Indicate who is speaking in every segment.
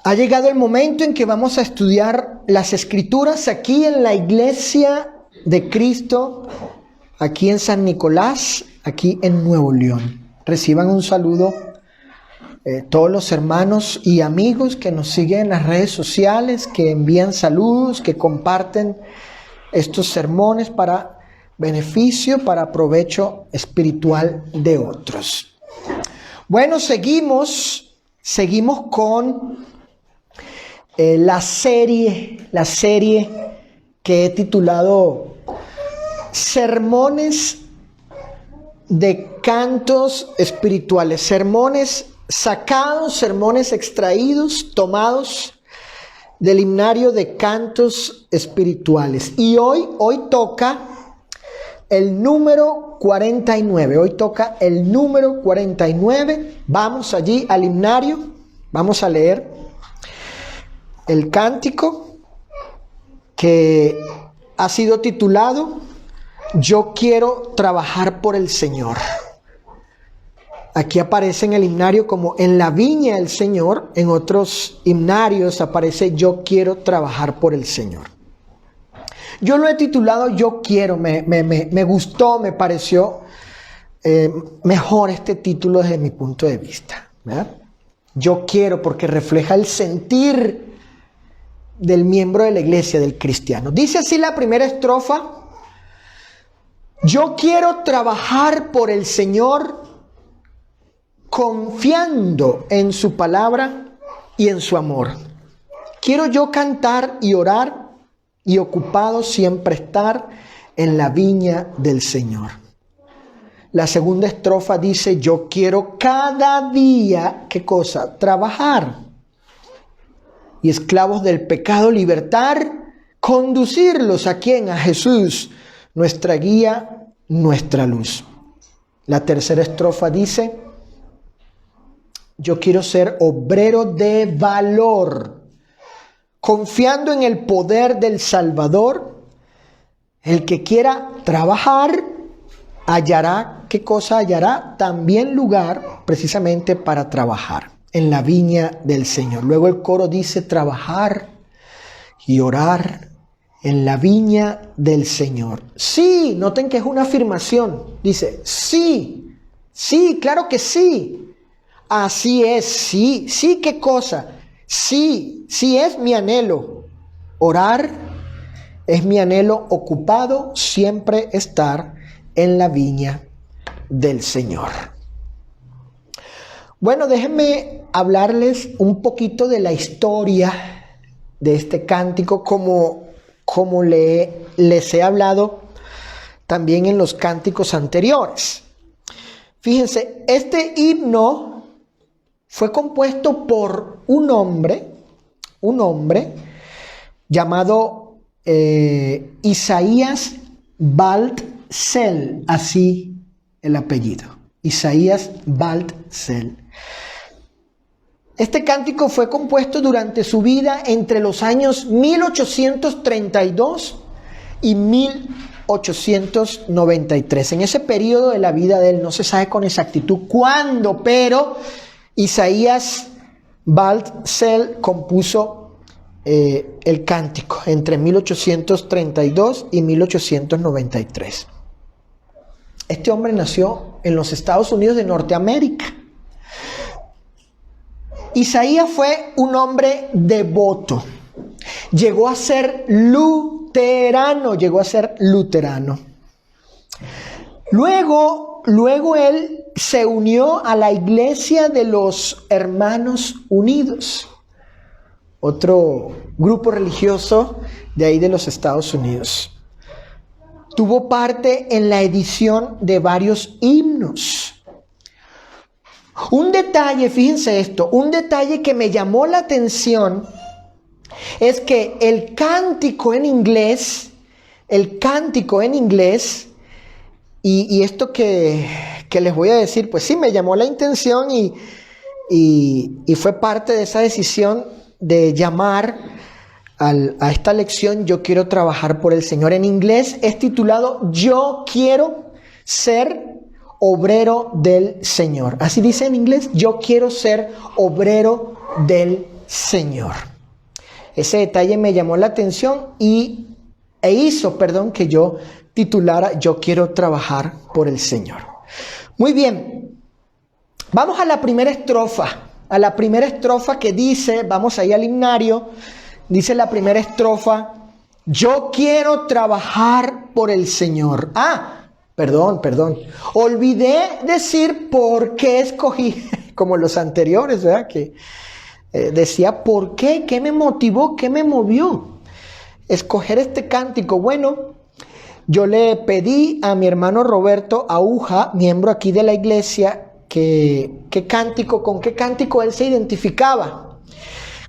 Speaker 1: Ha llegado el momento en que vamos a estudiar las Escrituras aquí en la Iglesia de Cristo, aquí en San Nicolás, aquí en Nuevo León. Reciban un saludo todos los hermanos y amigos que nos siguen en las redes sociales, que envían saludos, que comparten estos sermones para beneficio, para provecho espiritual de otros. Bueno, seguimos con la serie que he titulado Sermones de Cantos Espirituales, sermones sacados, sermones extraídos, tomados del himnario de cantos espirituales. Y hoy toca el número 49. Hoy toca el número 49. Vamos allí al himnario. Vamos a leer el cántico que ha sido titulado Yo quiero trabajar por el Señor. Aquí aparece en el himnario como en la viña del Señor. En otros himnarios aparece Yo quiero trabajar por el Señor. Yo lo he titulado Yo quiero. Me gustó, me pareció mejor este título desde mi punto de vista, ¿verdad? Yo quiero, porque refleja el sentir del miembro de la iglesia, del cristiano. Dice así la primera estrofa: yo quiero trabajar por el Señor, confiando en su palabra y en su amor. Quiero yo cantar y orar y ocupado siempre estar en la viña del Señor. La segunda estrofa dice: yo quiero cada día, ¿qué cosa? Trabajar. Y esclavos del pecado libertar, conducirlos ¿a quién? A Jesús, nuestra guía, nuestra luz. La tercera estrofa dice: yo quiero ser obrero de valor, confiando en el poder del Salvador. El que quiera trabajar hallará, ¿qué cosa hallará? También lugar precisamente para trabajar en la viña del Señor. Luego el coro dice: trabajar y orar en la viña del Señor. Sí, noten que es una afirmación. Dice, sí, claro que sí. Así es, sí, ¿qué cosa? Sí es mi anhelo. Orar es mi anhelo, ocupado siempre estar en la viña del Señor. Bueno, déjenme hablarles un poquito de la historia de este cántico, como les he hablado también en los cánticos anteriores. Fíjense, este himno fue compuesto por un hombre llamado Isaías Baltzel, así el apellido, Isaías Baltzel. Este cántico fue compuesto durante su vida entre los años 1832 y 1893. En ese periodo de la vida de él, no se sabe con exactitud cuándo, pero Isaías Baltzel compuso el cántico entre 1832 y 1893. Este hombre nació en los Estados Unidos de Norteamérica. Isaías fue un hombre devoto. Llegó a ser luterano. Luego él se unió a la Iglesia de los Hermanos Unidos, otro grupo religioso de ahí de los Estados Unidos. Tuvo parte en la edición de varios himnos. Un detalle, fíjense esto, un detalle que me llamó la atención es que el cántico en inglés, y esto que les voy a decir, pues sí, me llamó la atención y fue parte de esa decisión de llamar a esta lección Yo quiero trabajar por el Señor. En inglés es titulado Yo quiero ser obrero del Señor. Así dice en inglés, yo quiero ser obrero del Señor. Ese detalle me llamó la atención e hizo que yo titulara Yo quiero trabajar por el Señor. Muy bien, vamos a la primera estrofa, que dice, vamos ahí al himnario, dice la primera estrofa, yo quiero trabajar por el Señor. Perdón, olvidé decir por qué escogí, como los anteriores, ¿verdad? Que decía por qué, qué me motivó, qué me movió escoger este cántico. Bueno, yo le pedí a mi hermano Roberto Aúja, miembro aquí de la iglesia, con qué cántico él se identificaba,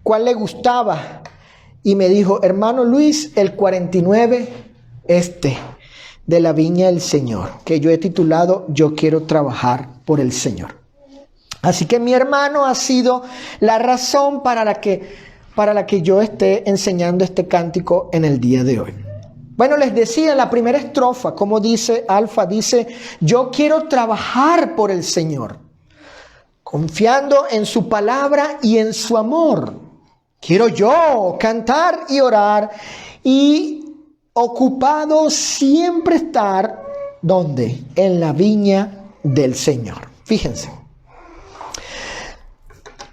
Speaker 1: cuál le gustaba. Y me dijo, hermano Luis, el 49, de la Viña del Señor, que yo he titulado Yo quiero trabajar por el Señor. Así que mi hermano ha sido la razón para la que yo esté enseñando este cántico en el día de hoy. Bueno, les decía, la primera estrofa, como dice Alfa, dice, yo quiero trabajar por el Señor, confiando en su palabra y en su amor. Quiero yo cantar y orar y ocupado siempre estar, ¿dónde? En la viña del Señor. Fíjense.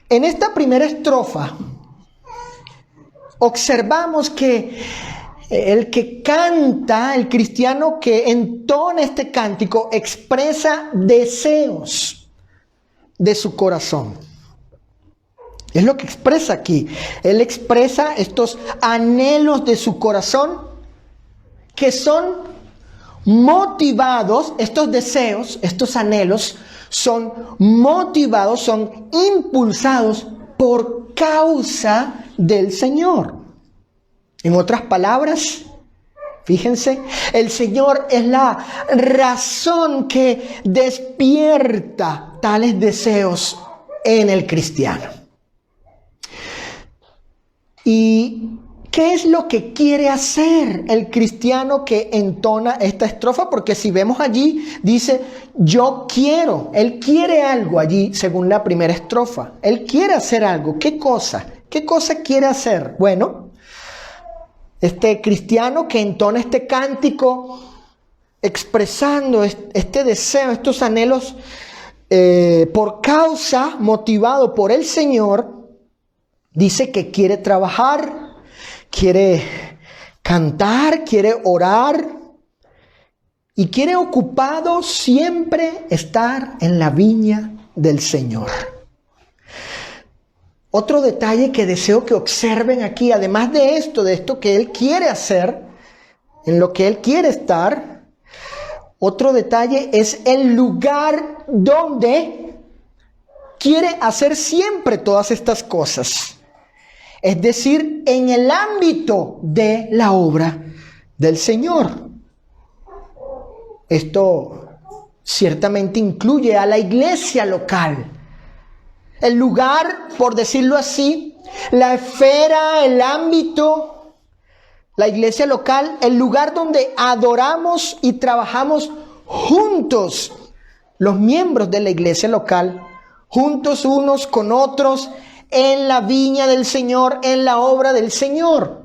Speaker 1: En esta primera estrofa, observamos que el que canta, el cristiano que entona este cántico, expresa deseos de su corazón. Es lo que expresa aquí. Él expresa estos anhelos de su corazón que son motivados, estos deseos, estos anhelos, son motivados, son impulsados por causa del Señor. En otras palabras, fíjense, el Señor es la razón que despierta tales deseos en el cristiano. ¿Y qué es lo que quiere hacer el cristiano que entona esta estrofa? Porque si vemos allí, dice, yo quiero. Él quiere algo allí, según la primera estrofa. Él quiere hacer algo. ¿Qué cosa? ¿Qué cosa quiere hacer? Bueno, este cristiano que entona este cántico, expresando este deseo, estos anhelos, por causa, motivado por el Señor, dice que quiere trabajar, quiere cantar, quiere orar y quiere ocupado siempre estar en la viña del Señor. Otro detalle que deseo que observen aquí, además de esto que él quiere hacer, en lo que él quiere estar, otro detalle es el lugar donde quiere hacer siempre todas estas cosas. Es decir, en el ámbito de la obra del Señor. Esto ciertamente incluye a la iglesia local. El lugar, por decirlo así, la esfera, el ámbito, la iglesia local, el lugar donde adoramos y trabajamos juntos, los miembros de la iglesia local, juntos unos con otros, en la viña del Señor, en la obra del Señor.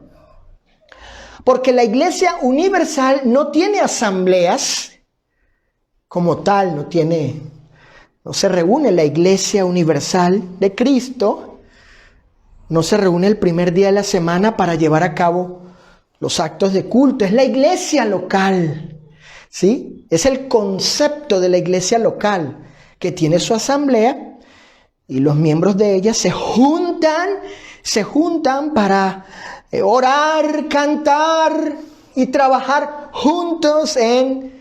Speaker 1: Porque la iglesia universal no tiene asambleas como tal, no se reúne la iglesia universal de Cristo, no se reúne el primer día de la semana para llevar a cabo los actos de culto. Es la iglesia local, ¿sí? Es el concepto de la iglesia local que tiene su asamblea. Y los miembros de ella se juntan para orar, cantar y trabajar juntos en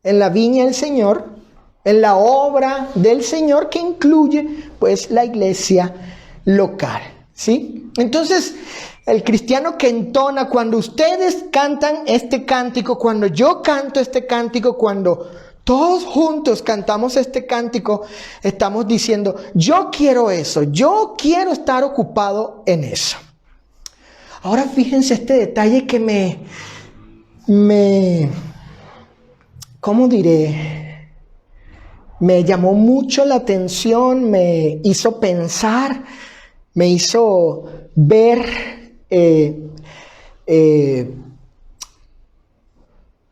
Speaker 1: la viña del Señor, en la obra del Señor, que incluye pues la iglesia local, ¿sí? Entonces, el cristiano que entona, cuando ustedes cantan este cántico, cuando yo canto este cántico, cuando todos juntos cantamos este cántico, estamos diciendo, yo quiero eso, yo quiero estar ocupado en eso. Ahora fíjense este detalle que ¿cómo diré? Me llamó mucho la atención, me hizo pensar me hizo ver,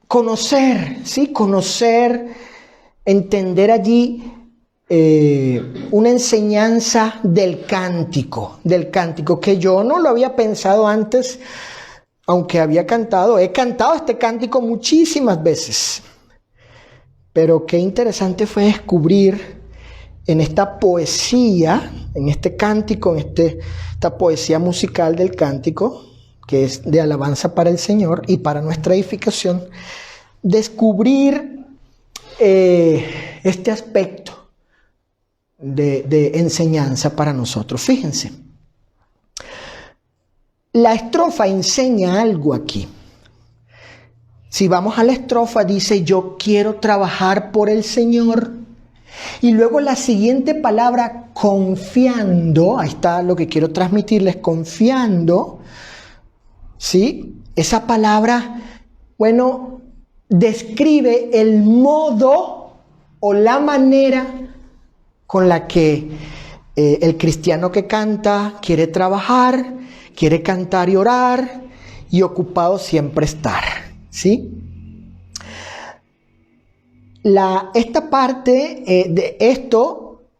Speaker 1: conocer, ¿sí? Conocer, entender allí una enseñanza del cántico, que yo no lo había pensado antes, aunque he cantado este cántico muchísimas veces. Pero qué interesante fue descubrir en esta poesía, en este cántico, esta poesía musical del cántico, que es de alabanza para el Señor y para nuestra edificación, descubrir este aspecto de enseñanza para nosotros. Fíjense, la estrofa enseña algo aquí. Si vamos a la estrofa, dice: yo quiero trabajar por el Señor. Y luego la siguiente palabra, confiando, ahí está lo que quiero transmitirles, confiando, ¿sí? Esa palabra, bueno, describe el modo o la manera con la que el cristiano que canta quiere trabajar, quiere cantar y orar, y ocupado siempre estar, ¿sí? Esta parte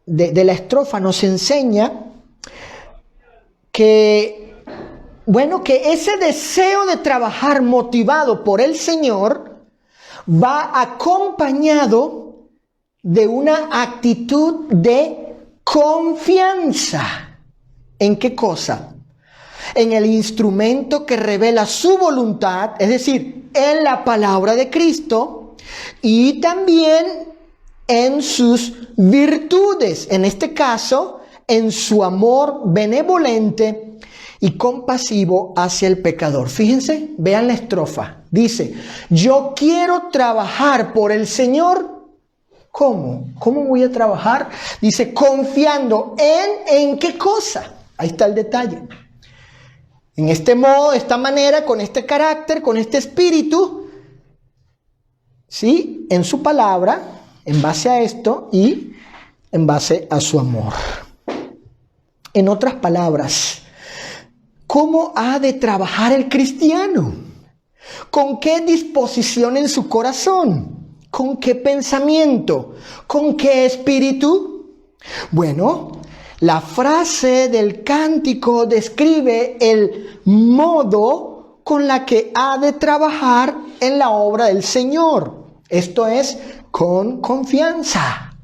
Speaker 1: de la estrofa nos enseña que, bueno, que ese deseo de trabajar motivado por el Señor va acompañado de una actitud de confianza. ¿En qué cosa? En el instrumento que revela su voluntad, es decir, en la palabra de Cristo, y también en sus virtudes, en este caso, en su amor benevolente y compasivo hacia el pecador. Fíjense, vean la estrofa. Dice: yo quiero trabajar por el Señor. ¿Cómo? ¿Cómo voy a trabajar? Dice: confiando ¿en qué cosa? Ahí está el detalle. En este modo, de esta manera, con este carácter, con este espíritu, ¿sí? En su palabra, en base a esto y en base a su amor. En otras palabras, ¿cómo ha de trabajar el cristiano? ¿Con qué disposición en su corazón? ¿Con qué pensamiento? ¿Con qué espíritu? Bueno, la frase del cántico describe el modo con la que ha de trabajar en la obra del Señor. Esto es, con confianza,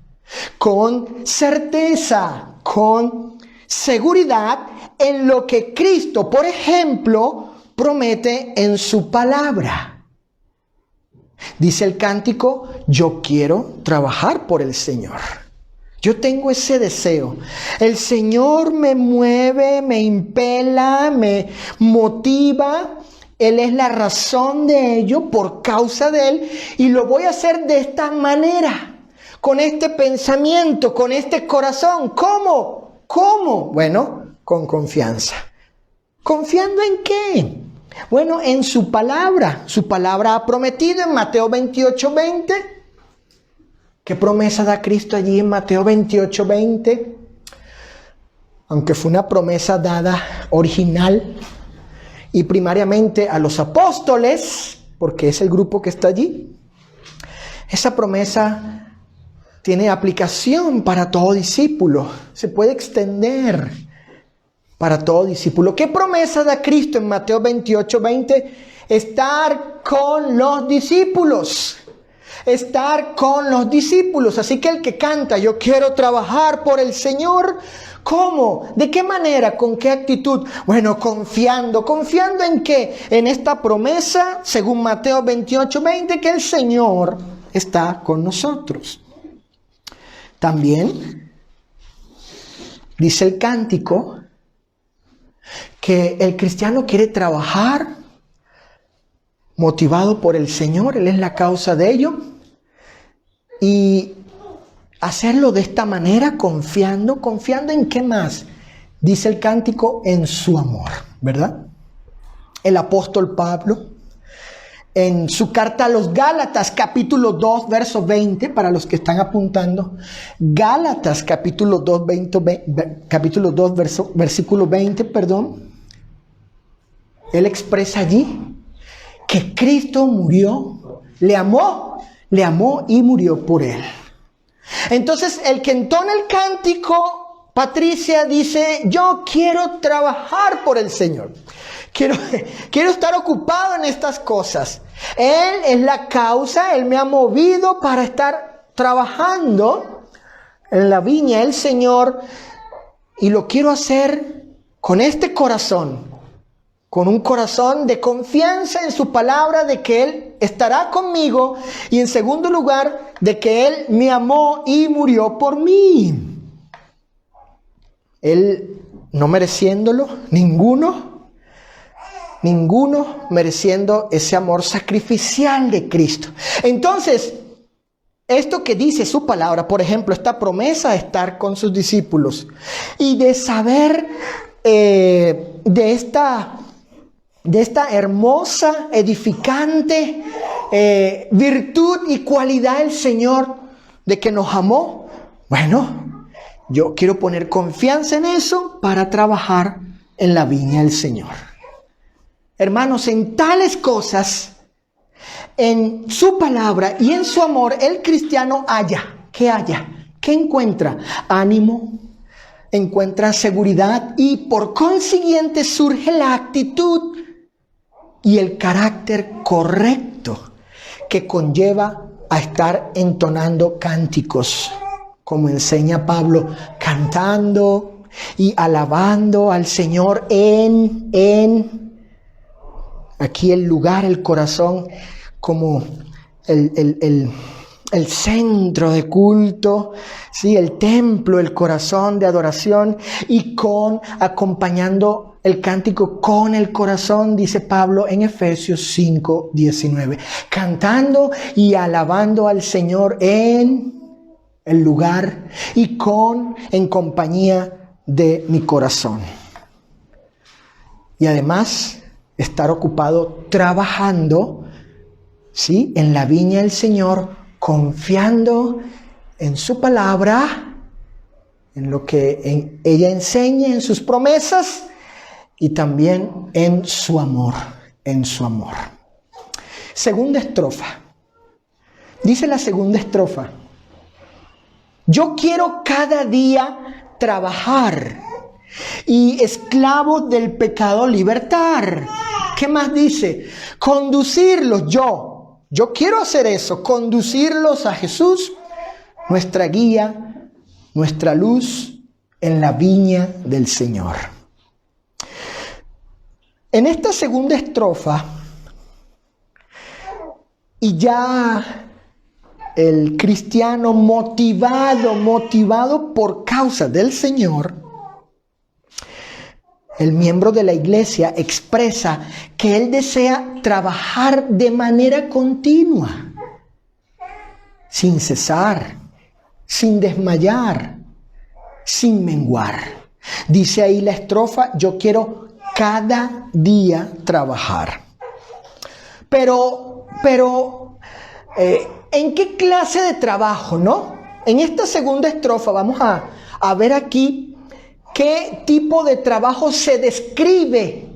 Speaker 1: con certeza, con seguridad en lo que Cristo, por ejemplo, promete en su palabra. Dice el cántico: yo quiero trabajar por el Señor. Yo tengo ese deseo. El Señor me mueve, me impela, me motiva. Él es la razón de ello, por causa de Él, y lo voy a hacer de esta manera, con este pensamiento, con este corazón. ¿Cómo? ¿Cómo? Bueno, con confianza. ¿Confiando en qué? Bueno, en su palabra. Su palabra ha prometido en Mateo 28:20. ¿Qué promesa da Cristo allí en Mateo 28:20? Aunque fue una promesa dada original y primariamente a los apóstoles, porque es el grupo que está allí, esa promesa tiene aplicación para todo discípulo, se puede extender para todo discípulo. ¿Qué promesa da Cristo en Mateo 28:20? Estar con los discípulos. Estar con los discípulos. Así que el que canta: yo quiero trabajar por el Señor, ¿cómo? ¿De qué manera? ¿Con qué actitud? Bueno, confiando. ¿Confiando en qué? En esta promesa, según Mateo 28:20, que el Señor está con nosotros. También dice el cántico que el cristiano quiere trabajar motivado por el Señor. Él es la causa de ello. Y hacerlo de esta manera, confiando. ¿Confiando en qué más? Dice el cántico: en su amor, ¿verdad? El apóstol Pablo, en su carta a los Gálatas, capítulo 2, verso 20, para los que están apuntando. Gálatas, capítulo 2, versículo 20, perdón. Él expresa allí que Cristo murió, le amó y murió por él. Entonces, el que entona el cántico, Patricia, dice: yo quiero trabajar por el Señor. Quiero estar ocupado en estas cosas. Él es la causa, Él me ha movido para estar trabajando en la viña del Señor, y lo quiero hacer con este corazón, con un corazón de confianza en su palabra, de que Él estará conmigo, y en segundo lugar, de que Él me amó y murió por mí. Él no mereciéndolo, ninguno mereciendo ese amor sacrificial de Cristo. Entonces, esto que dice su palabra, por ejemplo, esta promesa de estar con sus discípulos y de saber de esta hermosa, edificante virtud y cualidad del Señor, de que nos amó, bueno, yo quiero poner confianza en eso para trabajar en la viña del Señor. Hermanos, en tales cosas, en su palabra y en su amor, el cristiano ¿qué encuentra? Ánimo, encuentra seguridad, y por consiguiente surge la actitud y el carácter correcto que conlleva a estar entonando cánticos, como enseña Pablo, cantando y alabando al Señor aquí el lugar, el corazón, como el centro de culto, ¿sí? El templo, el corazón de adoración, y acompañando el cántico con el corazón, dice Pablo en Efesios 5:19, cantando y alabando al Señor en el lugar y en compañía de mi corazón. Y además, estar ocupado trabajando, ¿sí?, en la viña del Señor, confiando en su palabra, en lo que ella enseña, en sus promesas, y también en su amor, Segunda estrofa. Dice la segunda estrofa: yo quiero cada día trabajar y esclavos del pecado libertar. ¿Qué más dice? Conducirlos, yo quiero hacer eso, conducirlos a Jesús, nuestra guía, nuestra luz en la viña del Señor. En esta segunda estrofa, y ya el cristiano motivado por causa del Señor, el miembro de la iglesia expresa que él desea trabajar de manera continua, sin cesar, sin desmayar, sin menguar. Dice ahí la estrofa: yo quiero cada día trabajar. Pero, ¿en qué clase de trabajo, no? En esta segunda estrofa vamos a ver aquí qué tipo de trabajo se describe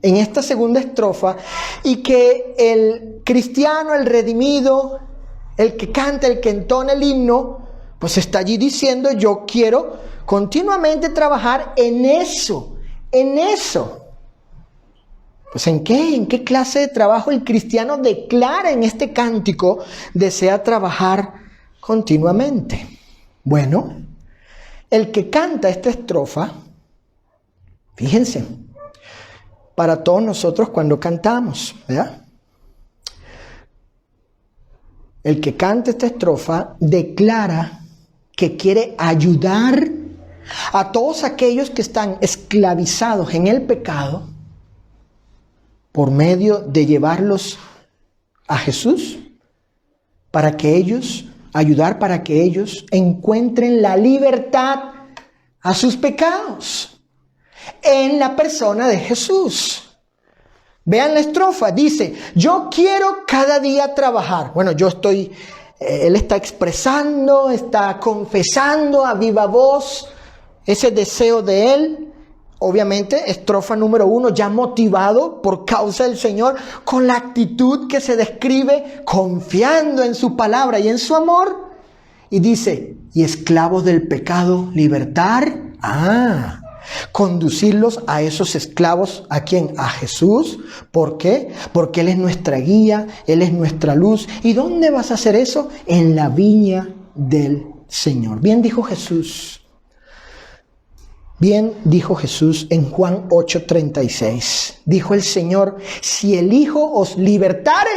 Speaker 1: en esta segunda estrofa, y que el cristiano, el redimido, el que canta, el que entona el himno, pues está allí diciendo: yo quiero continuamente trabajar en eso. Pues ¿en qué clase de trabajo el cristiano declara en este cántico desea trabajar continuamente? Bueno, el que canta esta estrofa, fíjense, para todos nosotros cuando cantamos, ¿verdad? El que canta esta estrofa declara que quiere ayudar a todos aquellos que están esclavizados en el pecado, por medio de llevarlos a Jesús, para que ellos encuentren la libertad a sus pecados en la persona de Jesús. Vean la estrofa, dice, yo quiero cada día trabajar. Bueno, él está expresando, está confesando a viva voz ese deseo de él. Obviamente, estrofa número 1, ya motivado por causa del Señor, con la actitud que se describe, confiando en su palabra y en su amor. Y dice, y esclavos del pecado, libertar. Conducirlos a esos esclavos, ¿a quién? A Jesús. ¿Por qué? Porque Él es nuestra guía, Él es nuestra luz. ¿Y dónde vas a hacer eso? En la viña del Señor. Bien dijo Jesús. Bien dijo Jesús en Juan 8:36. Dijo el Señor, si el Hijo os libertare,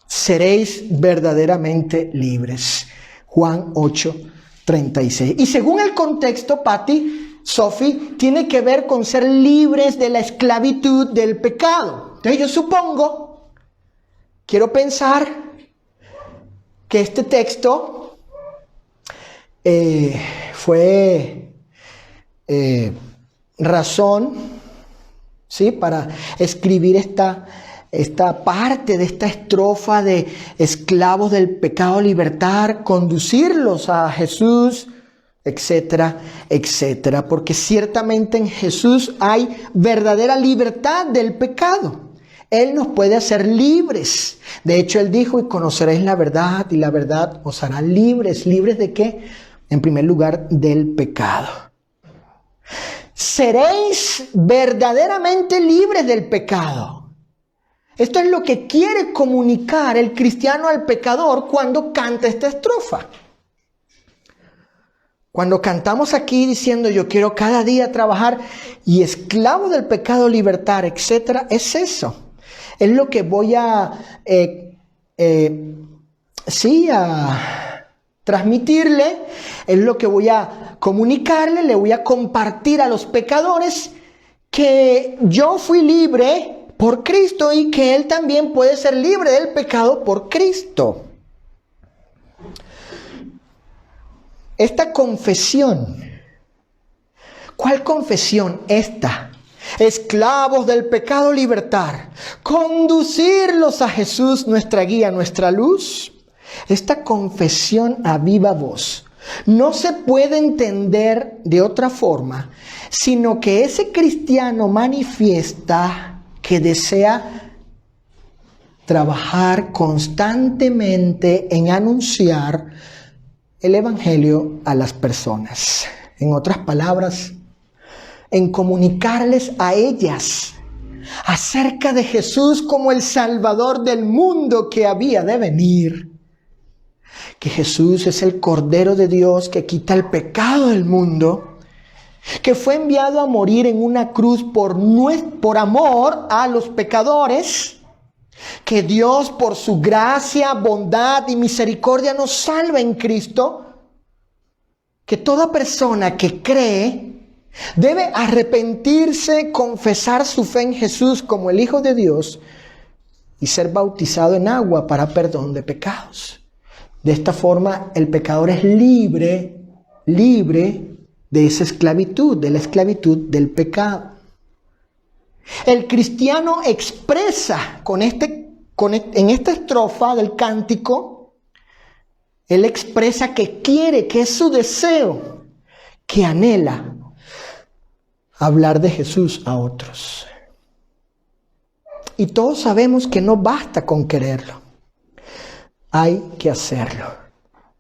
Speaker 1: seréis verdaderamente libres. Juan 8:36. Y según el contexto, Sophie, tiene que ver con ser libres de la esclavitud del pecado. Entonces yo supongo, quiero pensar que este texto fue razón, ¿sí?, para escribir esta parte de esta estrofa de esclavos del pecado libertar, conducirlos a Jesús, etcétera, etcétera. Porque ciertamente en Jesús hay verdadera libertad del pecado. Él nos puede hacer libres. De hecho, Él dijo, y conoceréis la verdad, y la verdad os hará libres. ¿Libres de qué? En primer lugar, del pecado. Seréis verdaderamente libres del pecado. Esto es lo que quiere comunicar el cristiano al pecador cuando canta esta estrofa. Cuando cantamos aquí diciendo yo quiero cada día trabajar y esclavo del pecado libertar, etcétera, es eso. Es lo que voy a transmitirle, es lo que voy a comunicarle, le voy a compartir a los pecadores que yo fui libre por Cristo y que Él también puede ser libre del pecado por Cristo. Esta confesión, ¿cuál confesión? Esta. Esclavos del pecado libertar, conducirlos a Jesús, nuestra guía, nuestra luz. Esta confesión a viva voz no se puede entender de otra forma, sino que ese cristiano manifiesta que desea trabajar constantemente en anunciar el Evangelio a las personas. En otras palabras, en comunicarles a ellas acerca de Jesús como el Salvador del mundo que había de venir. Que Jesús es el Cordero de Dios que quita el pecado del mundo, que fue enviado a morir en una cruz por amor a los pecadores, que Dios por su gracia, bondad y misericordia nos salva en Cristo, que toda persona que cree debe arrepentirse, confesar su fe en Jesús como el Hijo de Dios y ser bautizado en agua para perdón de pecados. De esta forma, el pecador es libre de esa esclavitud, de la esclavitud del pecado. El cristiano expresa en esta estrofa del cántico, él expresa que quiere, que es su deseo, que anhela hablar de Jesús a otros. Y todos sabemos que no basta con quererlo. Hay que hacerlo.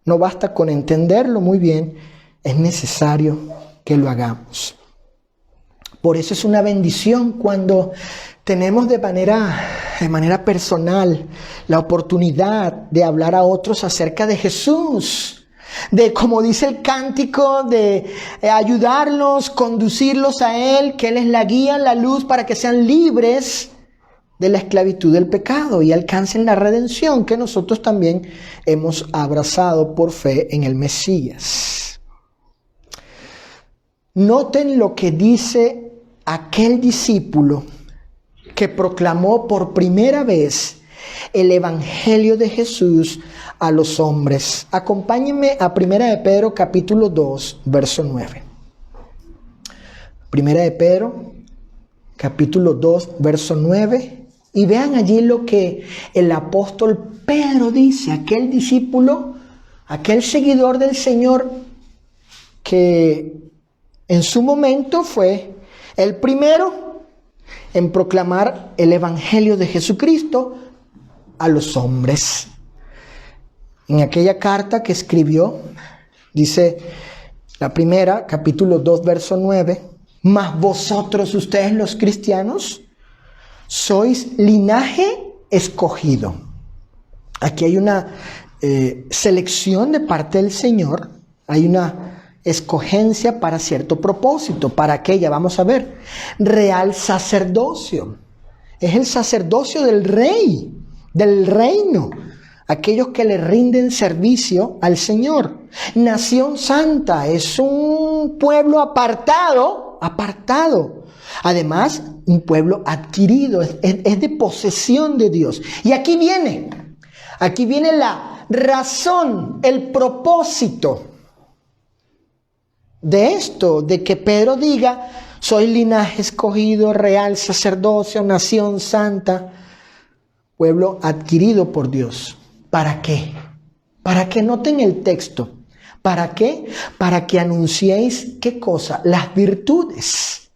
Speaker 1: No basta con entenderlo muy bien, es necesario que lo hagamos. Por eso es una bendición cuando tenemos de manera personal la oportunidad de hablar a otros acerca de Jesús, de, como dice el cántico, de ayudarlos, conducirlos a Él, que Él es la guía, la luz, para que sean libres de la esclavitud del pecado y alcancen la redención que nosotros también hemos abrazado por fe en el Mesías. Noten lo que dice aquel discípulo que proclamó por primera vez el Evangelio de Jesús a los hombres. Acompáñenme a 1 de Pedro capítulo 2, verso 9. 1 de Pedro capítulo 2, verso 9. Y vean allí lo que el apóstol Pedro dice, aquel discípulo, aquel seguidor del Señor que en su momento fue el primero en proclamar el evangelio de Jesucristo a los hombres. En aquella carta que escribió, dice la primera, capítulo 2, verso 9, mas vosotros, ustedes los cristianos, sois linaje escogido. Aquí hay una selección de parte del Señor, hay una escogencia para cierto propósito. ¿Para aquella? Vamos a ver. Real sacerdocio. Es el sacerdocio del rey, del reino. Aquellos que le rinden servicio al Señor. Nación santa, es un pueblo apartado. Además, un pueblo adquirido, es de posesión de Dios. Y aquí viene la razón, el propósito de esto, de que Pedro diga, soy linaje escogido, real sacerdocio, nación santa, pueblo adquirido por Dios. ¿Para qué? Para que noten el texto. ¿Para qué? Para que anunciéis, ¿qué cosa? Las virtudes.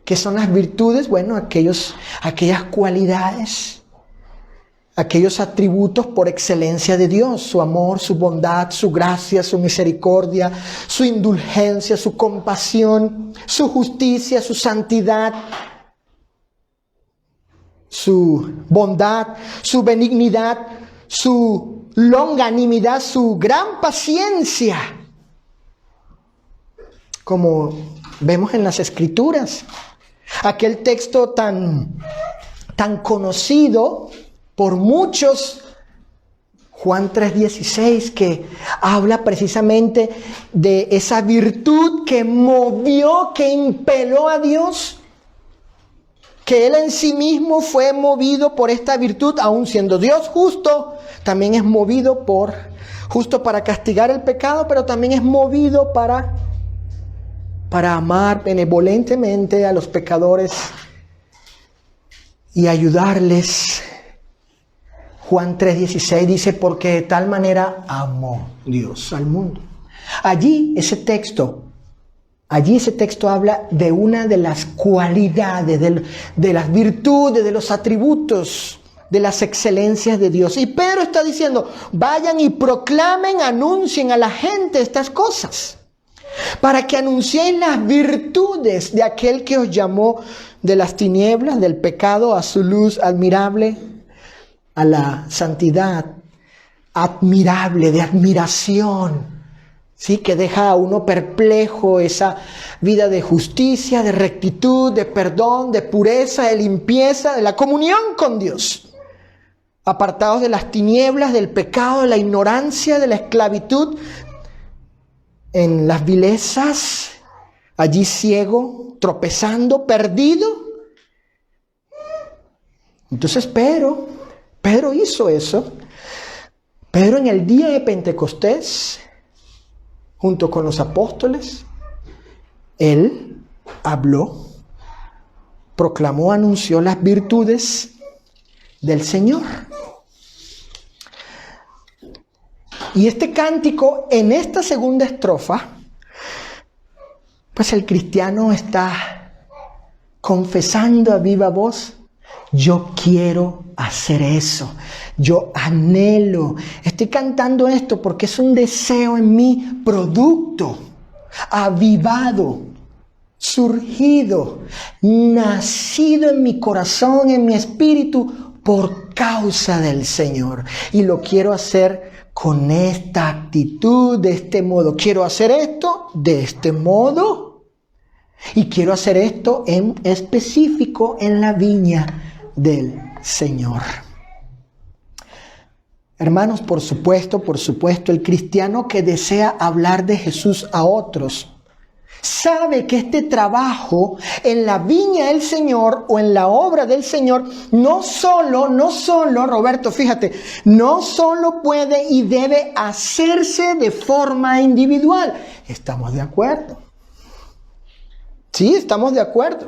Speaker 1: ¿Qué son las virtudes? Bueno, aquellas cualidades, aquellos atributos por excelencia de Dios, su amor, su bondad, su gracia, su misericordia, su indulgencia, su compasión, su justicia, su santidad, su bondad, su benignidad, su longanimidad, su gran paciencia, como vemos en las Escrituras. Aquel texto tan conocido por muchos, Juan 3:16, que habla precisamente de esa virtud que movió, que impeló a Dios, que Él en sí mismo fue movido por esta virtud, aun siendo Dios justo, también es movido justo para castigar el pecado, pero también es movido para amar benevolentemente a los pecadores y ayudarles. Juan 3:16 dice, porque de tal manera amó Dios al mundo. Allí ese texto habla de una de las cualidades, de las virtudes, de los atributos, de las excelencias de Dios. Y Pedro está diciendo, vayan y proclamen, anuncien a la gente estas cosas, para que anunciéis las virtudes de aquel que os llamó de las tinieblas, del pecado, a su luz admirable, a la santidad admirable, de admiración, ¿sí? Que deja a uno perplejo, esa vida de justicia, de rectitud, de perdón, de pureza, de limpieza, de la comunión con Dios. Apartados de las tinieblas, del pecado, de la ignorancia, de la esclavitud, en las vilezas, allí ciego, tropezando, perdido. Entonces Pedro hizo eso. Pedro en el día de Pentecostés, junto con los apóstoles, él habló, proclamó, anunció las virtudes del Señor. Y este cántico, en esta segunda estrofa, pues el cristiano está confesando a viva voz, yo quiero hacer eso, yo anhelo, estoy cantando esto porque es un deseo en mí, producto, avivado, surgido, nacido en mi corazón, en mi espíritu, por causa del Señor. Y lo quiero hacer con esta actitud, de este modo. Quiero hacer esto de este modo. Y quiero hacer esto en específico en la viña del Señor. Hermanos, por supuesto, el cristiano que desea hablar de Jesús a otros, sabe que este trabajo en la viña del Señor o en la obra del Señor, no solo, Roberto, fíjate, no solo puede y debe hacerse de forma individual. ¿Estamos de acuerdo? Sí, estamos de acuerdo.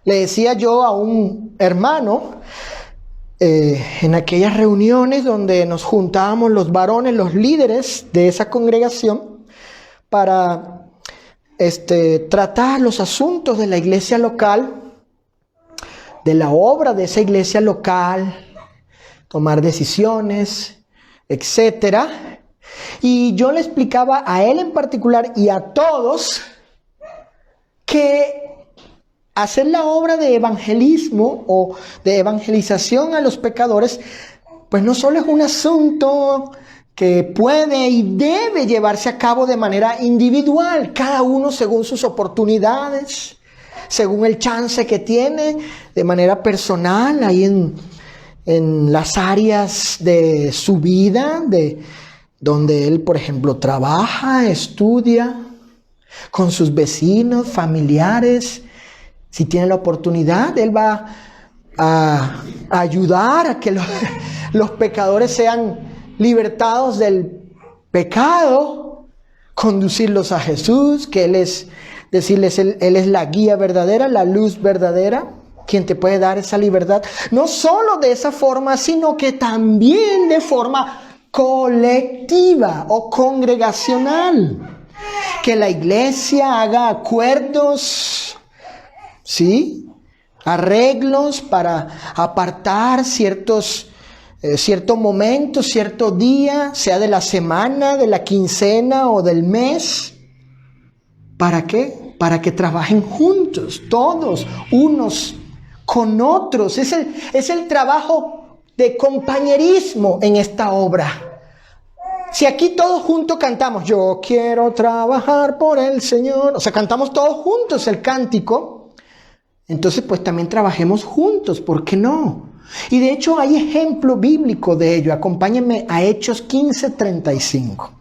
Speaker 1: Le decía yo a un hermano, en aquellas reuniones donde nos juntábamos los varones, los líderes de esa congregación, para tratar los asuntos de la iglesia local, de la obra de esa iglesia local, tomar decisiones, etcétera. Y yo le explicaba a él en particular y a todos que hacer la obra de evangelismo o de evangelización a los pecadores, pues no solo es un asunto que puede y debe llevarse a cabo de manera individual, cada uno según sus oportunidades, según el chance que tiene, de manera personal, ahí en las áreas de su vida, de donde él, por ejemplo, trabaja, estudia, con sus vecinos, familiares. Si tiene la oportunidad, él va a ayudar a que los pecadores sean libertados del pecado, conducirlos a Jesús, que Él es, decirles, Él es la guía verdadera, la luz verdadera, quien te puede dar esa libertad. No solo de esa forma, sino que también de forma colectiva o congregacional. Que la iglesia haga acuerdos, ¿sí? Arreglos para apartar cierto momento, cierto día, sea de la semana, de la quincena o del mes. ¿Para qué? Para que trabajen juntos, todos, unos con otros. Es el trabajo de compañerismo en esta obra. Si aquí todos juntos cantamos, yo quiero trabajar por el Señor, o sea, cantamos todos juntos el cántico, entonces pues también trabajemos juntos, ¿por qué no? Y de hecho hay ejemplo bíblico de ello. Acompáñenme a Hechos 15:35.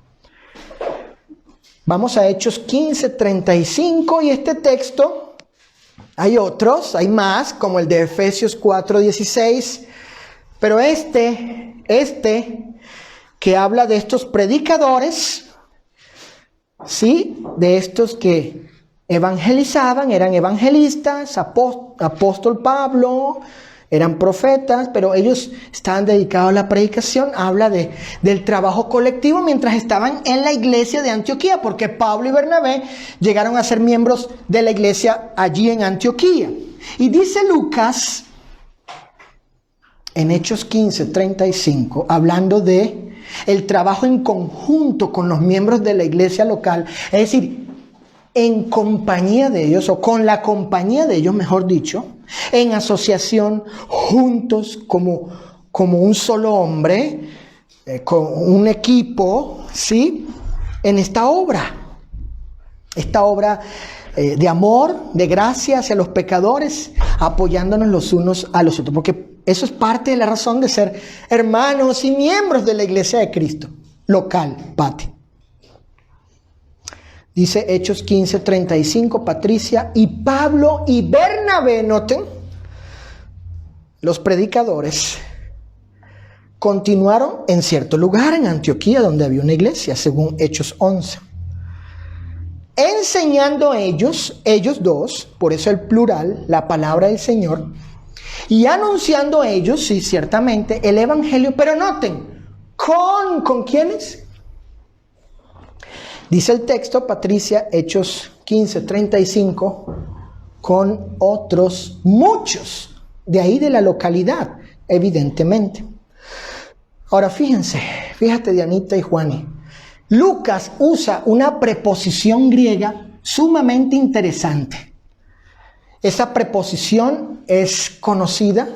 Speaker 1: Vamos a Hechos 15:35 y este texto, hay otros, hay más, como el de Efesios 4:16, pero este que habla de estos predicadores, ¿sí? De estos que evangelizaban, eran evangelistas, apóstol Pablo, eran profetas, pero ellos estaban dedicados a la predicación. Habla del trabajo colectivo mientras estaban en la iglesia de Antioquía, porque Pablo y Bernabé llegaron a ser miembros de la iglesia allí en Antioquía. Y dice Lucas, en Hechos 15:35, hablando de el trabajo en conjunto con los miembros de la iglesia local, es decir, en compañía de ellos, o con la compañía de ellos, mejor dicho, en asociación, juntos, como un solo hombre, con un equipo, ¿sí? En esta obra de amor, de gracia hacia los pecadores, apoyándonos los unos a los otros, porque eso es parte de la razón de ser hermanos y miembros de la iglesia de Cristo local, Pati. Dice Hechos 15:35, Patricia, y Pablo y Bernabé, noten, los predicadores, continuaron en cierto lugar en Antioquía donde había una iglesia, según Hechos 11. Enseñando ellos dos, por eso el plural, la palabra del Señor, y anunciando ellos, sí, ciertamente, el evangelio, pero noten, ¿con quiénes? Dice el texto, Patricia, Hechos 15:35, con otros muchos, de ahí de la localidad, evidentemente. Ahora fíjate Dianita y Juani, Lucas usa una preposición griega sumamente interesante. Esa preposición es conocida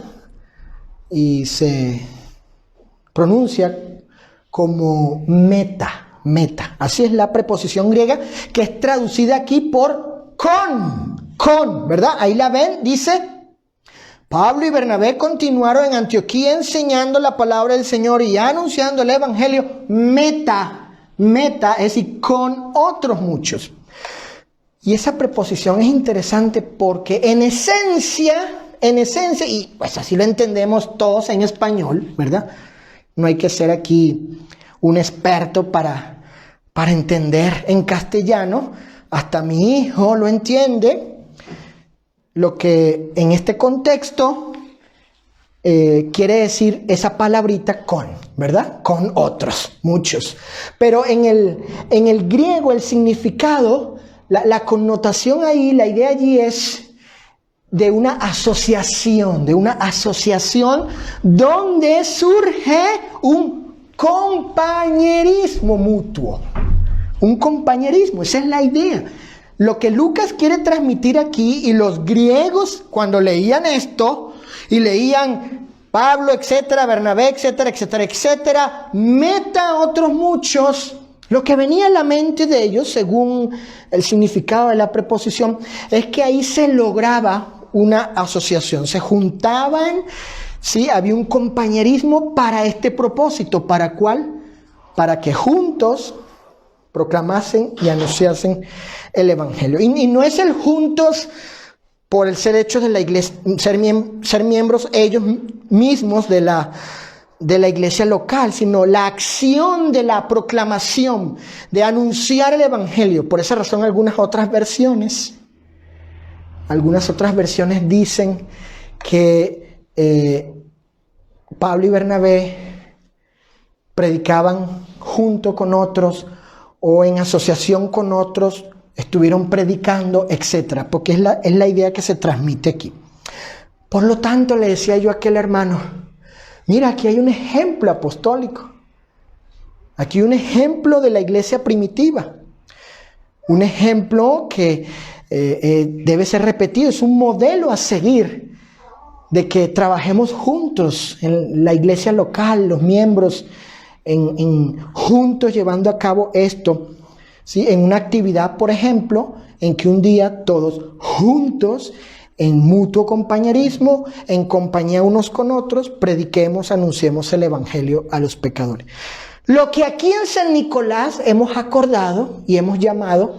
Speaker 1: y se pronuncia como meta. Así es la preposición griega, que es traducida aquí por con, ¿verdad? Ahí la ven, dice, Pablo y Bernabé continuaron en Antioquía enseñando la palabra del Señor y anunciando el evangelio, meta, es decir, con otros muchos. Y esa preposición es interesante porque en esencia, y pues así lo entendemos todos en español, ¿verdad? No hay que ser aquí un experto para entender en castellano. Hasta mi hijo lo entiende. lo que en este contexto quiere decir esa palabrita con, ¿verdad? Con otros, muchos. Pero en el griego el significado, la connotación ahí, la idea allí es de una asociación donde surge un compañerismo mutuo. Un compañerismo, esa es la idea. Lo que Lucas quiere transmitir aquí, y los griegos cuando leían esto y leían Pablo, etcétera, Bernabé, etcétera, etcétera, etcétera, meta otros muchos, lo que venía a la mente de ellos, según el significado de la preposición, es que ahí se lograba una asociación, se juntaban, ¿sí? Había un compañerismo para este propósito. ¿Para cuál? Para que juntos proclamasen y anunciasen el Evangelio. Y no es el juntos por el ser hechos de la iglesia, ser miembros ellos mismos de la iglesia local, sino la acción de la proclamación, de anunciar el Evangelio. Por esa razón algunas otras versiones dicen que Pablo y Bernabé predicaban junto con otros o en asociación con otros, estuvieron predicando, etc. Porque es la idea que se transmite aquí. Por lo tanto, le decía yo a aquel hermano, mira, aquí hay un ejemplo apostólico. Aquí hay un ejemplo de la iglesia primitiva. Un ejemplo que debe ser repetido, es un modelo a seguir de que trabajemos juntos en la iglesia local, los miembros, juntos llevando a cabo esto, ¿sí? En una actividad, por ejemplo, en que un día todos juntos, en mutuo compañerismo, en compañía unos con otros, prediquemos, anunciemos el Evangelio a los pecadores. Lo que aquí en San Nicolás hemos acordado y hemos llamado,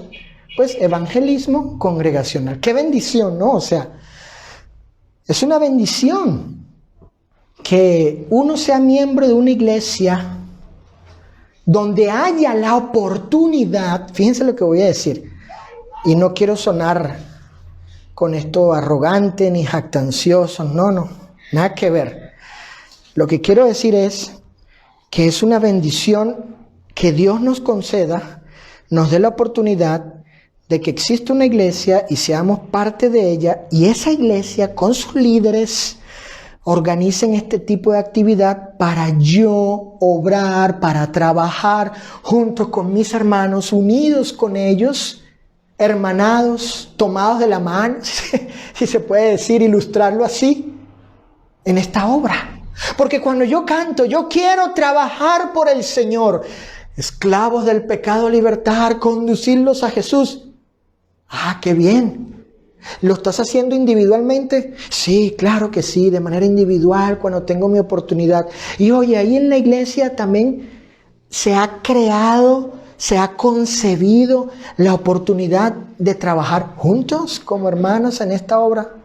Speaker 1: pues, evangelismo congregacional. ¡Qué bendición!, ¿no? O sea, es una bendición que uno sea miembro de una iglesia donde haya la oportunidad, fíjense lo que voy a decir, y no quiero sonar con esto arrogante ni jactancioso, no, nada que ver. Lo que quiero decir es que es una bendición que Dios nos conceda, nos dé la oportunidad de que exista una iglesia y seamos parte de ella, y esa iglesia con sus líderes organicen este tipo de actividad para yo obrar, para trabajar junto con mis hermanos, unidos con ellos, hermanados, tomados de la mano, si se puede decir, ilustrarlo así, en esta obra. Porque cuando yo canto, yo quiero trabajar por el Señor, esclavos del pecado, libertar, conducirlos a Jesús. ¡Ah, qué bien! ¿Lo estás haciendo individualmente? Sí, claro que sí, de manera individual, cuando tengo mi oportunidad. Y oye, ahí en la iglesia también se ha creado, se ha concebido la oportunidad de trabajar juntos como hermanos en esta obra.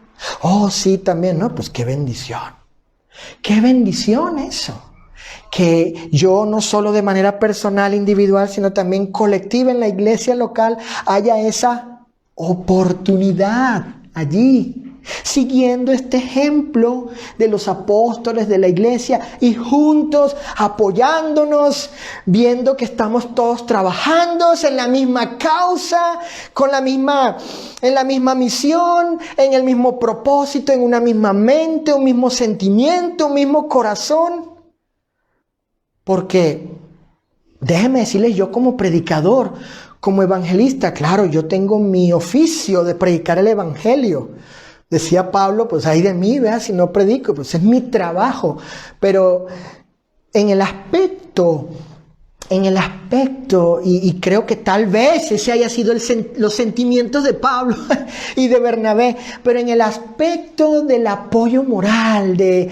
Speaker 1: Oh, sí, también, ¿no? Pues qué bendición. ¡Qué bendición eso! Que yo no solo de manera personal, individual, sino también colectiva en la iglesia local haya esa oportunidad allí, siguiendo este ejemplo de los apóstoles de la iglesia y juntos apoyándonos, viendo que estamos todos trabajando en la misma causa, en la misma misión, en el mismo propósito, en una misma mente, un mismo sentimiento, un mismo corazón. Porque déjenme decirles, yo como predicador, como evangelista, claro, yo tengo mi oficio de predicar el Evangelio. Decía Pablo, pues ay de mí, vea, si no predico, pues es mi trabajo. Pero en el aspecto, y creo que tal vez ese haya sido los sentimientos de Pablo y de Bernabé, pero en el aspecto del apoyo moral, de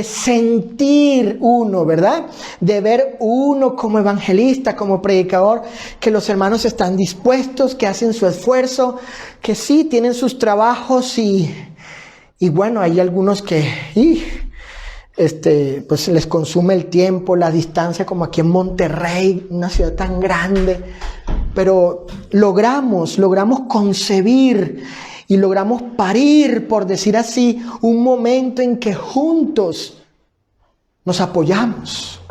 Speaker 1: sentir uno, ¿verdad? De ver uno como evangelista, como predicador, que los hermanos están dispuestos, que hacen su esfuerzo, que sí, tienen sus trabajos y bueno, hay algunos que pues les consume el tiempo, la distancia, como aquí en Monterrey, una ciudad tan grande. Pero logramos concebir y logramos parir, por decir así, un momento en que juntos nos apoyamos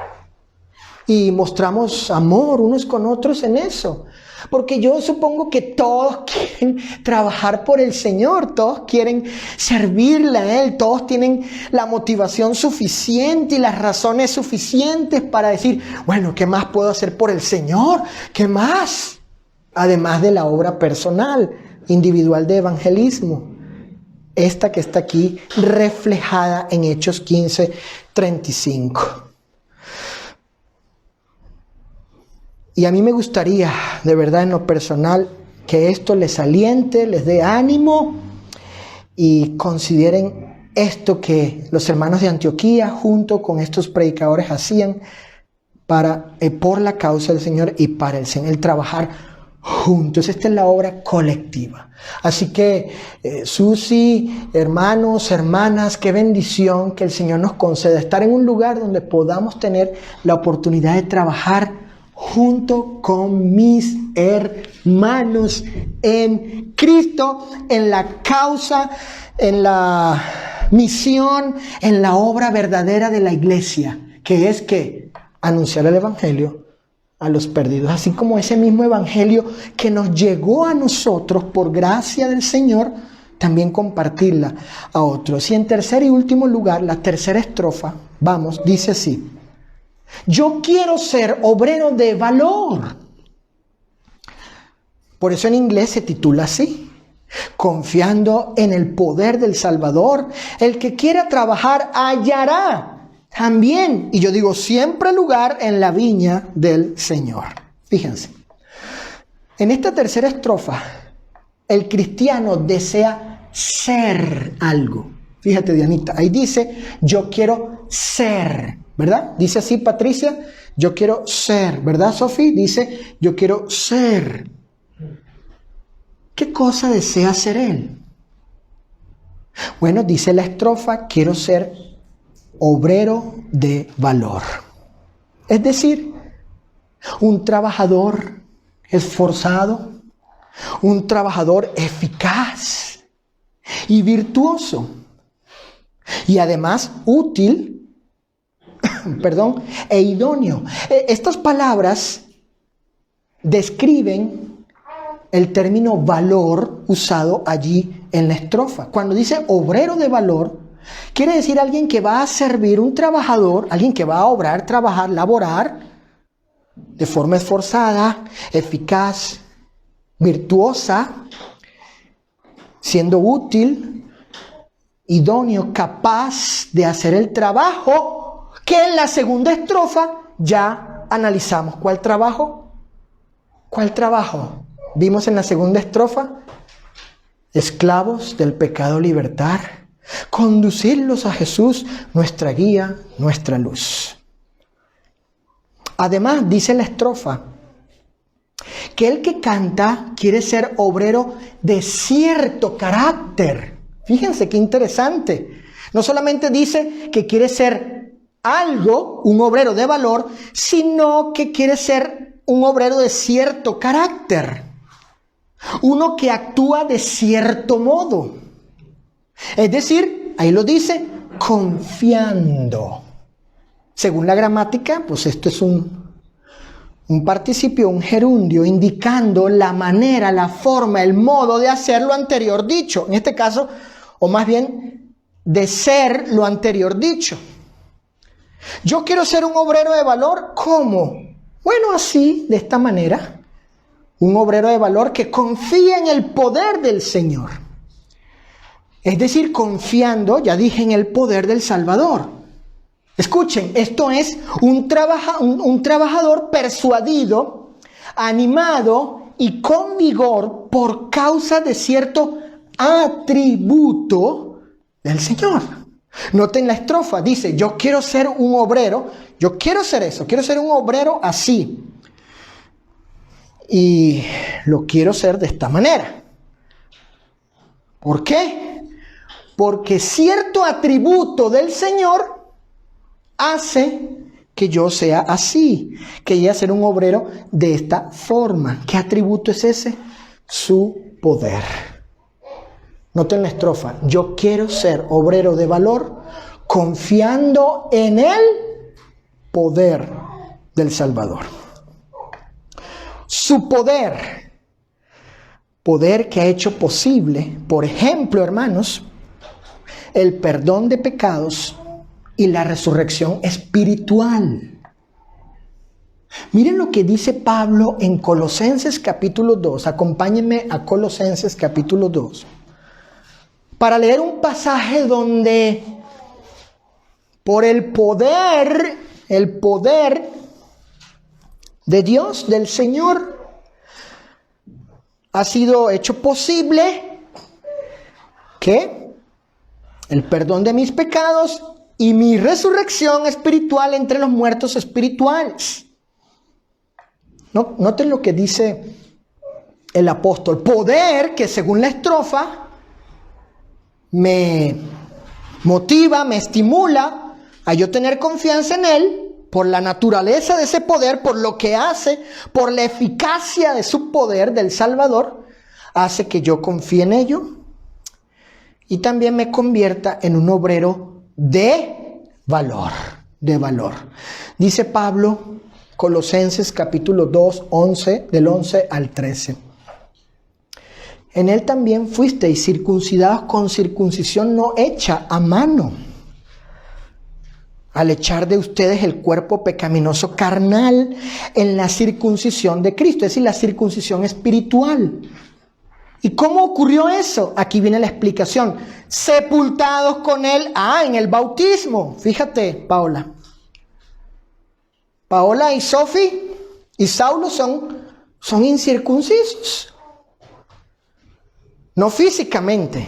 Speaker 1: y mostramos amor unos con otros en eso. Porque yo supongo que todos quieren trabajar por el Señor, todos quieren servirle a Él, todos tienen la motivación suficiente y las razones suficientes para decir, bueno, ¿qué más puedo hacer por el Señor? ¿Qué más? Además de la obra personal, individual de evangelismo. Esta que está aquí reflejada en Hechos 15:35. Y a mí me gustaría, de verdad, en lo personal, que esto les aliente, les dé ánimo y consideren esto que los hermanos de Antioquía, junto con estos predicadores, hacían por la causa del Señor y para el Señor, el trabajar juntos. Esta es la obra colectiva. Así que, Susi, hermanos, hermanas, qué bendición que el Señor nos conceda estar en un lugar donde podamos tener la oportunidad de trabajar junto con mis hermanos en Cristo, en la causa, en la misión, en la obra verdadera de la iglesia, que es que anunciar el evangelio a los perdidos, así como ese mismo evangelio que nos llegó a nosotros por gracia del Señor, también compartirla a otros. Y en tercer y último lugar, la tercera estrofa, dice así: yo quiero ser obrero de valor. Por eso en inglés se titula así: confiando en el poder del Salvador, el que quiera trabajar hallará también, y yo digo siempre, lugar en la viña del Señor. Fíjense, en esta tercera estrofa, el cristiano desea ser algo. Fíjate, Dianita, ahí dice, yo quiero ser, ¿verdad? Dice así, Patricia, yo quiero ser, ¿verdad, Sofi? Dice, yo quiero ser. ¿Qué cosa desea ser él? Bueno, dice la estrofa, quiero ser obrero de valor. Es decir, un trabajador esforzado, un trabajador eficaz y virtuoso. Y además útil, e idóneo. Estas palabras describen el término valor usado allí en la estrofa. Cuando dice obrero de valor, quiere decir alguien que va a servir, un trabajador, alguien que va a obrar, trabajar, laborar de forma esforzada, eficaz, virtuosa, siendo útil, idóneo, capaz de hacer el trabajo que en la segunda estrofa ya analizamos. ¿Cuál trabajo? ¿Cuál trabajo? Vimos en la segunda estrofa: esclavos del pecado libertar, conducirlos a Jesús, nuestra guía, nuestra luz. Además, dice la estrofa que el que canta quiere ser obrero de cierto carácter. Fíjense qué interesante. No solamente dice que quiere ser algo, un obrero de valor, sino que quiere ser un obrero de cierto carácter. Uno que actúa de cierto modo. Es decir, ahí lo dice, confiando. Según la gramática, pues esto es un participio, un gerundio, indicando la manera, la forma, el modo de hacer lo anterior dicho. En este caso, o más bien, de ser lo anterior dicho. Yo quiero ser un obrero de valor, ¿cómo? Bueno, así, de esta manera. Un obrero de valor que confía en el poder del Señor. Es decir, confiando, ya dije, en el poder del Salvador. Escuchen, esto es un trabajador persuadido, animado y con vigor por causa de cierto atributo del Señor. Noten la estrofa, dice, yo quiero ser un obrero, yo quiero ser eso, quiero ser un obrero así. Y lo quiero ser de esta manera. ¿Por qué? Porque cierto atributo del Señor hace que yo sea así, que llegue a ser un obrero de esta forma. ¿Qué atributo es ese? Su poder. Noten la estrofa. Yo quiero ser obrero de valor confiando en el poder del Salvador. Su poder. Poder que ha hecho posible, por ejemplo, hermanos, el perdón de pecados y la resurrección espiritual. Miren lo que dice Pablo en Colosenses capítulo 2. Acompáñenme a Colosenses capítulo 2. Para leer un pasaje donde por el poder de Dios, del Señor, ha sido hecho posible que el perdón de mis pecados y mi resurrección espiritual entre los muertos espirituales. Noten lo que dice el apóstol. Poder que según la estrofa me motiva, me estimula a yo tener confianza en Él por la naturaleza de ese poder, por lo que hace, por la eficacia de su poder del Salvador, hace que yo confíe en ello y también me convierta en un obrero de valor, Dice Pablo, Colosenses capítulo 2, del 11 al 13. En él también fuisteis circuncidados con circuncisión no hecha a mano, al echar de ustedes el cuerpo pecaminoso carnal en la circuncisión de Cristo, es decir, la circuncisión espiritual. ¿Y cómo ocurrió eso? Aquí viene la explicación. Sepultados con Él, en el bautismo. Fíjate, Paola y Sofi y Saulo son incircuncisos. No físicamente.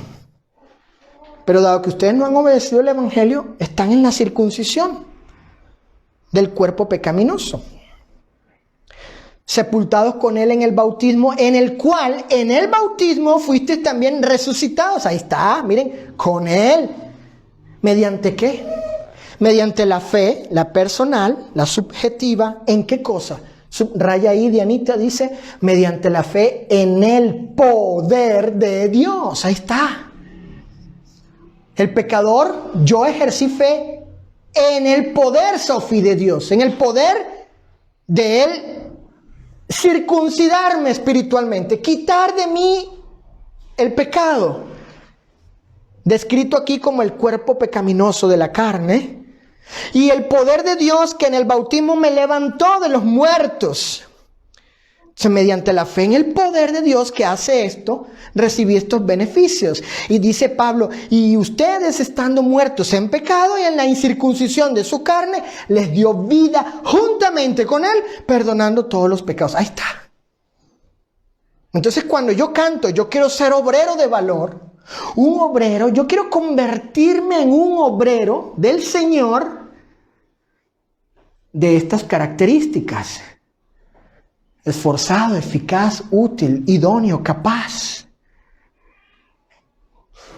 Speaker 1: Pero dado que ustedes no han obedecido el Evangelio, están en la circuncisión del cuerpo pecaminoso. Sepultados con Él en el bautismo, en el cual, en el bautismo, fuisteis también resucitados. Ahí está, miren, con Él. ¿Mediante qué? Mediante la fe, la personal, la subjetiva. ¿En qué cosa? Subraya ahí, Dianita dice, mediante la fe en el poder de Dios. Ahí está. El pecador, yo ejercí fe en el poder, Sofía, de Dios, en el poder de Él circuncidarme espiritualmente, quitar de mí el pecado, descrito aquí como el cuerpo pecaminoso de la carne, y el poder de Dios que en el bautismo me levantó de los muertos. Mediante la fe en el poder de Dios que hace esto, recibí estos beneficios. Y dice Pablo, y ustedes estando muertos en pecado y en la incircuncisión de su carne, les dio vida juntamente con Él, perdonando todos los pecados. Ahí está. Entonces cuando yo canto, yo quiero ser obrero de valor, un obrero, yo quiero convertirme en un obrero del Señor de estas características. Esforzado, eficaz, útil, idóneo, capaz.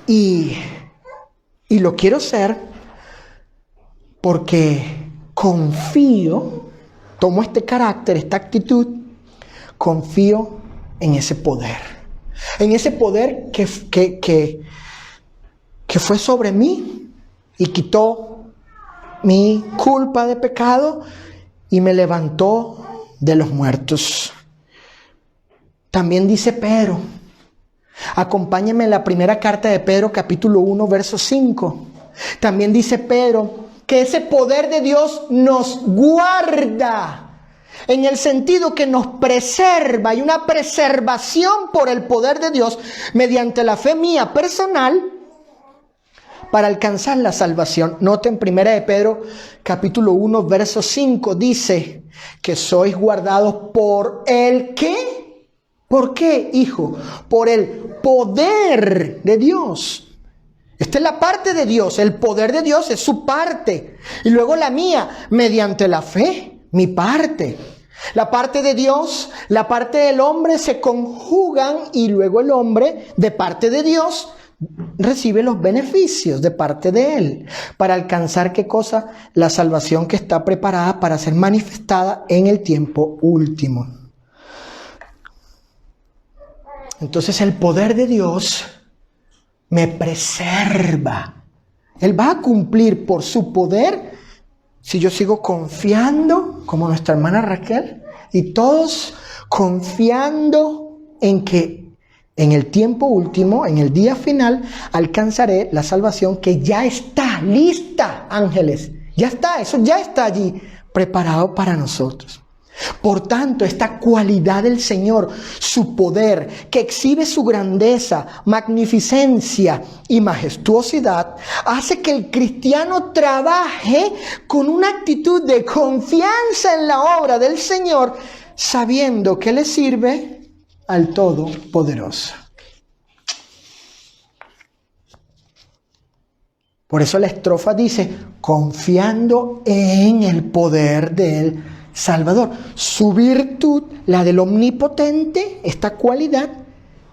Speaker 1: Y lo quiero ser porque confío, tomo este carácter, esta actitud, confío en ese poder. En ese poder que fue sobre mí y quitó mi culpa de pecado y me levantó de los muertos. También dice Pedro, acompáñenme en la primera carta de Pedro, capítulo 1, verso 5. También dice Pedro que ese poder de Dios nos guarda, en el sentido que nos preserva. Hay una preservación por el poder de Dios mediante la fe mía personal para alcanzar la salvación. Noten primera de Pedro, capítulo 1, verso 5, dice que sois guardados por el ¿qué? ¿Por qué, hijo? Por el poder de Dios. Esta es la parte de Dios, el poder de Dios es su parte. Y luego la mía, mediante la fe, mi parte. La parte de Dios, la parte del hombre se conjugan y luego el hombre, de parte de Dios, recibe los beneficios de parte de Él. ¿Para alcanzar qué cosa? La salvación que está preparada para ser manifestada en el tiempo último. Entonces el poder de Dios me preserva. Él va a cumplir por su poder si yo sigo confiando, como nuestra hermana Raquel, y todos confiando en que en el tiempo último, en el día final, alcanzaré la salvación que ya está lista, ángeles. Ya está, eso ya está allí, preparado para nosotros. Por tanto, esta cualidad del Señor, su poder, que exhibe su grandeza, magnificencia y majestuosidad, hace que el cristiano trabaje con una actitud de confianza en la obra del Señor, sabiendo que le sirve al Todopoderoso. Por eso la estrofa dice, confiando en el poder del Salvador. Su virtud, la del Omnipotente, esta cualidad,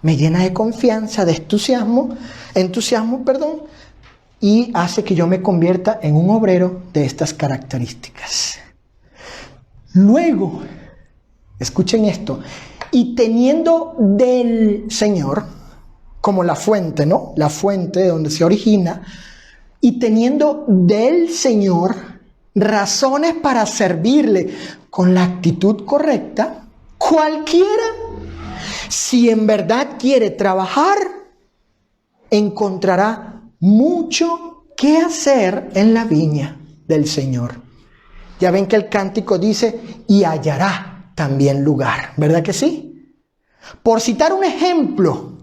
Speaker 1: me llena de confianza, de entusiasmo, y hace que yo me convierta en un obrero de estas características. Luego, escuchen esto, y teniendo del Señor, como la fuente, ¿no? La fuente de donde se origina, y teniendo del Señor razones para servirle con la actitud correcta, cualquiera, si en verdad quiere trabajar, encontrará mucho que hacer en la viña del Señor. Ya ven que el cántico dice, y hallará también lugar, ¿verdad que sí? Por citar un ejemplo,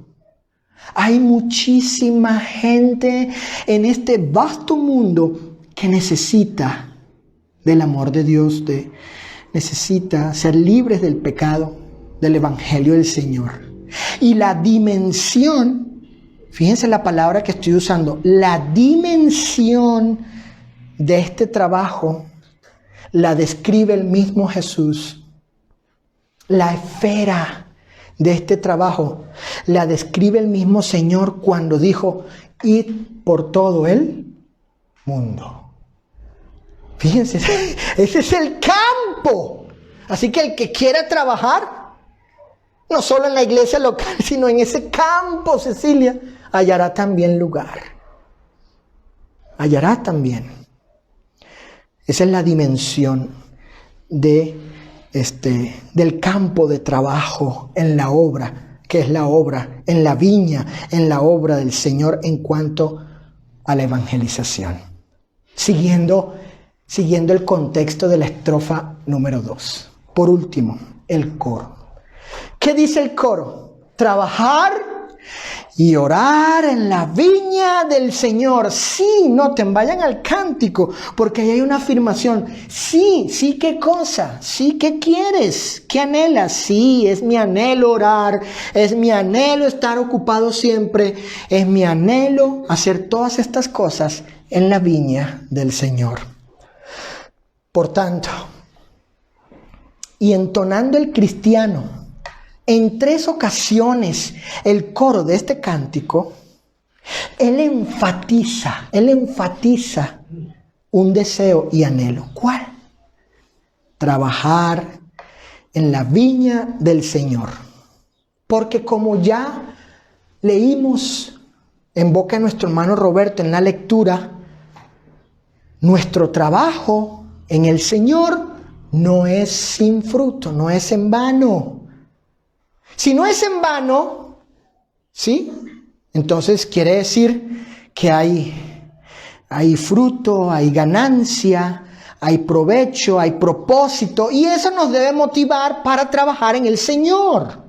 Speaker 1: hay muchísima gente en este vasto mundo que necesita del amor de Dios, necesita ser libres del pecado, del evangelio del Señor. Y la dimensión, fíjense la palabra que estoy usando, la dimensión de este trabajo la describe el mismo Jesús. La esfera de este trabajo la describe el mismo Señor cuando dijo, id por todo el mundo. Fíjense, ese es el campo. Así que el que quiera trabajar, no solo en la iglesia local, sino en ese campo, Cecilia, hallará también lugar. Hallará también. Esa es la dimensión del campo de trabajo en la obra, que es la obra, en la viña, en la obra del Señor en cuanto a la evangelización. Siguiendo el contexto de la estrofa número 2. Por último, el coro. ¿Qué dice el coro? Trabajar y orar en la viña del Señor. Sí, noten, vayan al cántico, porque ahí hay una afirmación. Sí, ¿qué cosa? Sí, ¿qué quieres? ¿Qué anhelas? Sí, es mi anhelo orar, es mi anhelo estar ocupado siempre, es mi anhelo hacer todas estas cosas en la viña del Señor. Por tanto, y entonando el cristiano en 3 ocasiones el coro de este cántico, él enfatiza un deseo y anhelo. ¿Cuál? Trabajar en la viña del Señor. Porque como ya leímos en boca de nuestro hermano Roberto en la lectura, nuestro trabajo en el Señor no es sin fruto, no es en vano. Si no es en vano, ¿sí? Entonces quiere decir que hay fruto, hay ganancia, hay provecho, hay propósito, y eso nos debe motivar para trabajar en el Señor.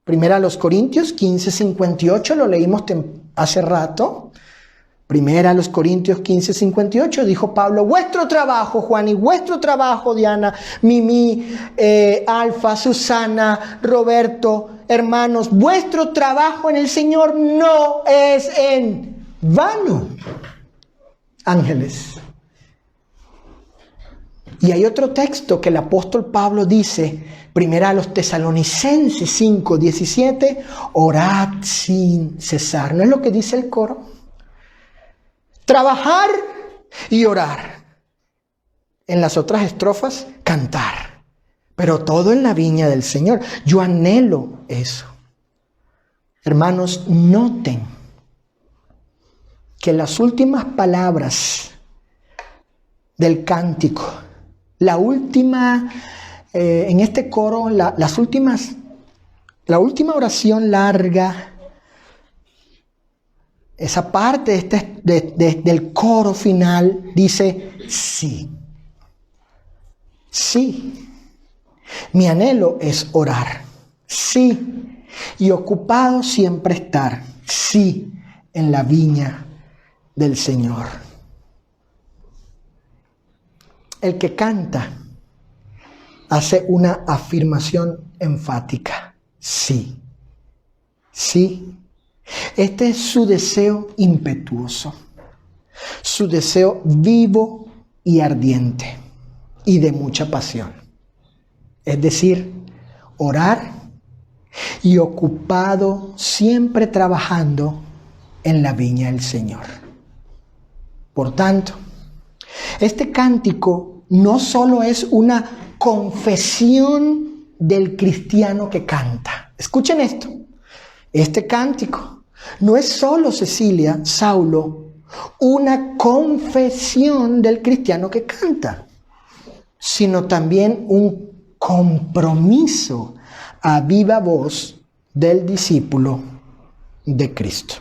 Speaker 1: Primera a los Corintios 15:58, lo leímos hace rato. Primera a los Corintios 15:58, dijo Pablo, vuestro trabajo, Juan, y vuestro trabajo, Diana, Mimi, Alfa, Susana, Roberto, hermanos, vuestro trabajo en el Señor no es en vano. Ángeles. Y hay otro texto que el apóstol Pablo dice, primera a los Tesalonicenses 5:17, orad sin cesar. ¿No es lo que dice el coro? Trabajar y orar. En las otras estrofas, cantar. Pero todo en la viña del Señor. Yo anhelo eso. Hermanos, noten que las últimas palabras del cántico, la última, en este coro, la última oración larga, esa parte del coro final dice, sí, sí, mi anhelo es orar, sí, y ocupado siempre estar, sí, en la viña del Señor. El que canta hace una afirmación enfática. Sí. Sí. Este es su deseo impetuoso. Su deseo vivo y ardiente. Y de mucha pasión. Es decir, orar y ocupado siempre trabajando en la viña del Señor. Por tanto, este cántico no solo es una confesión del cristiano que canta. Escuchen esto. Este cántico no es solo, Cecilia, Saulo, una confesión del cristiano que canta, sino también un compromiso a viva voz del discípulo de Cristo.